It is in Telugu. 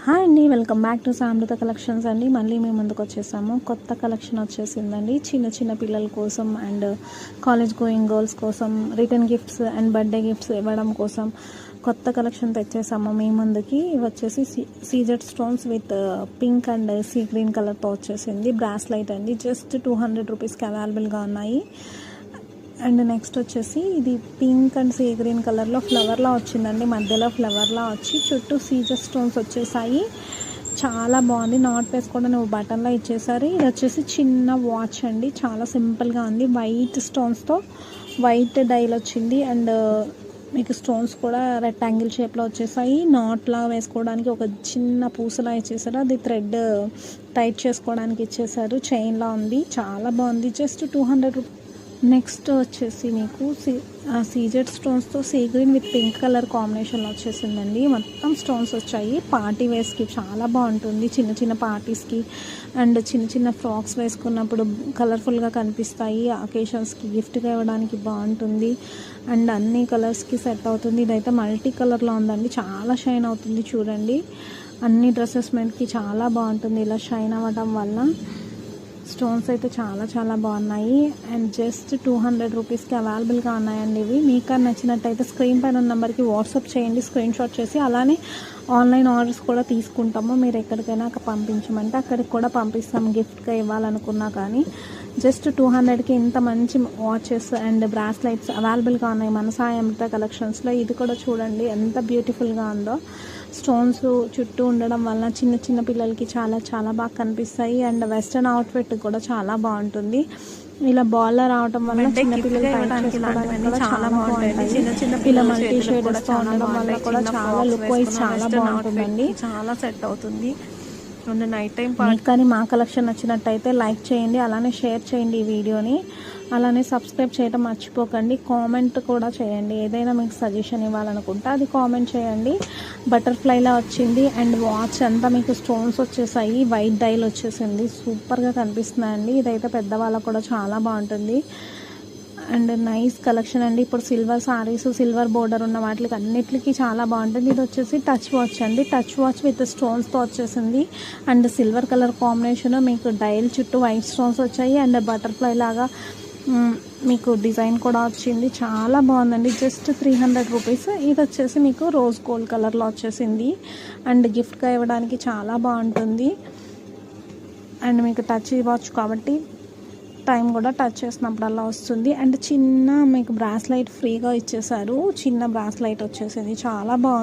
హాయ్ అండి, వెల్కమ్ బ్యాక్ టు సామృత కలెక్షన్స్ అండి. మళ్ళీ మేము ముందుకు వచ్చేసాము. కొత్త కలెక్షన్ వచ్చేసిందండి. చిన్న చిన్న పిల్లల కోసం అండ్ కాలేజ్ గోయింగ్ గర్ల్స్ కోసం return gifts and birthday gifts ఇవ్వడం కోసం కొత్త కలెక్షన్ తెచ్చేసాము మీ ముందుకి. ఇవి వచ్చేసి CZ stones with pink and sea green కలర్తో వచ్చేసింది. బ్రాస్లైట్ అండి, జస్ట్ 200 రూపీస్కి అవైలబుల్గా ఉన్నాయి. అండ్ నెక్స్ట్ వచ్చేసి ఇది పింక్ అండ్ సీ గ్రీన్ కలర్లో ఫ్లవర్లా వచ్చిందండి. మధ్యలో ఫ్లవర్లా వచ్చి చుట్టూ సీజర్ స్టోన్స్ వచ్చేసాయి. చాలా బాగుంది. నాట్ వేసుకోవడం నువ్వు బటన్లో ఇచ్చేసారు. ఇది వచ్చేసి చిన్న వాచ్ అండి, చాలా సింపుల్గా ఉంది. వైట్ స్టోన్స్తో వైట్ డైల్ వచ్చింది అండ్ మీకు స్టోన్స్ కూడా రెక్టాంగిల్ షేప్లో వచ్చేసాయి. నాట్లా వేసుకోవడానికి ఒక చిన్న పూసలా ఇచ్చేసారు, అది థ్రెడ్ టైట్ చేసుకోవడానికి ఇచ్చేసారు. చైన్లా ఉంది, చాలా బాగుంది. Just 200 rupees. నెక్స్ట్ వచ్చేసి మీకు సీజెడ్ స్టోన్స్తో sea green with pink colour కాంబినేషన్లో వచ్చేసిందండి. మొత్తం స్టోన్స్ వచ్చాయి. పార్టీ వేర్స్కి చాలా బాగుంటుంది, చిన్న చిన్న పార్టీస్కి అండ్ చిన్న చిన్న ఫ్రాక్స్ వేసుకున్నప్పుడు కలర్ఫుల్గా కనిపిస్తాయి. అకేషన్స్కి గిఫ్ట్గా ఇవ్వడానికి బాగుంటుంది అండ్ అన్ని కలర్స్కి సెట్ అవుతుంది. ఇదైతే మల్టీ కలర్లో ఉందండి, చాలా షైన్ అవుతుంది. చూడండి, అన్ని డ్రెస్సెస్ మీదకి చాలా బాగుంటుంది ఇలా షైన్ అవ్వడం వల్ల. స్టోన్స్ అయితే చాలా చాలా బాగున్నాయి అండ్ జస్ట్ 200 రూపీస్కి అవైలబుల్గా ఉన్నాయండి. ఇవి మీకు నచ్చినట్టయితే స్క్రీన్ పైన ఉన్న నెంబర్కి వాట్సాప్ చేయండి, స్క్రీన్ షాట్ చేసి. అలానే ఆన్లైన్ ఆర్డర్స్ కూడా తీసుకుంటాము. మీరు ఎక్కడికైనా పంపించమంటే అక్కడికి కూడా పంపిస్తాము, గిఫ్ట్గా ఇవ్వాలనుకున్నా కానీ. జస్ట్ 200కి ఇంత మంచి వాచెస్ అండ్ బ్రాస్లైట్స్ అవైలబుల్గా ఉన్నాయి మన సాయి అమృత కలెక్షన్స్లో. ఇది కూడా చూడండి ఎంత బ్యూటిఫుల్గా ఉందో. స్టోన్స్ చుట్టూ ఉండడం వల్ల చిన్న చిన్న పిల్లలకి చాలా చాలా బాగా కనిపిస్తాయి అండ్ వెస్ట్రన్ అవుట్ఫిట్ కూడా చాలా బాగుంటుంది. ఇలా బాల్ రావడం వల్ల చిన్న పిల్లలు చాలా బాగుంటాయి. ఇలా మల్టీ షేడ్స్ తో ఉండడం వల్ల కూడా చాలా లుక్ వైజ్ చాలా బాగుంటుందండి, చాలా సెట్ అవుతుంది. అండ్ నైట్ టైం కానీ మా కలెక్షన్ నచ్చినట్టయితే లైక్ చేయండి, అలానే షేర్ చేయండి ఈ వీడియోని. అలానే సబ్స్క్రైబ్ చేయడం మర్చిపోకండి. కామెంట్ కూడా చేయండి, ఏదైనా మీకు సజెషన్ ఇవ్వాలనుకుంటే అది కామెంట్ చేయండి. బటర్ఫ్లైలా వచ్చింది అండ్ వాచ్ అంతా మీకు స్టోన్స్ వచ్చేసాయి, వైట్ డైల్ వచ్చేసింది, సూపర్గా కనిపిస్తున్నాయండి. ఇదైతే పెద్దవాళ్ళకు కూడా చాలా బాగుంటుంది అండ్ నైస్ కలెక్షన్ అండి. ఇప్పుడు సిల్వర్ సారీస్, సిల్వర్ బోర్డర్ ఉన్న వాటికి అన్నిటికీ చాలా బాగుంటుంది. ఇది వచ్చేసి టచ్ వాచ్ అండి, టచ్ వాచ్ విత్ స్టోన్స్తో వచ్చేసింది అండ్ సిల్వర్ కలర్ కాంబినేషన్. మీకు డైల్ చుట్టూ వైట్ స్టోన్స్ వచ్చాయి అండ్ బటర్ఫ్లై లాగా మీకు డిజైన్ కూడా వచ్చింది, చాలా బాగుందండి. Just 300 rupees. ఇది వచ్చేసి మీకు రోజ్ గోల్డ్ కలర్లో వచ్చేసింది అండ్ గిఫ్ట్గా ఇవ్వడానికి చాలా బాగుంటుంది అండ్ మీకు టచ్ వాచ్ కాబట్టి టైం కూడా టచ్ చేసినప్పుడల్లా వస్తుంది అండ్ చిన్న మీకు బ్రాస్లైట్ ఫ్రీగా ఇచ్చేసారు. చిన్న బ్రాస్లైట్ వచ్చేసింది, చాలా బాగుంది.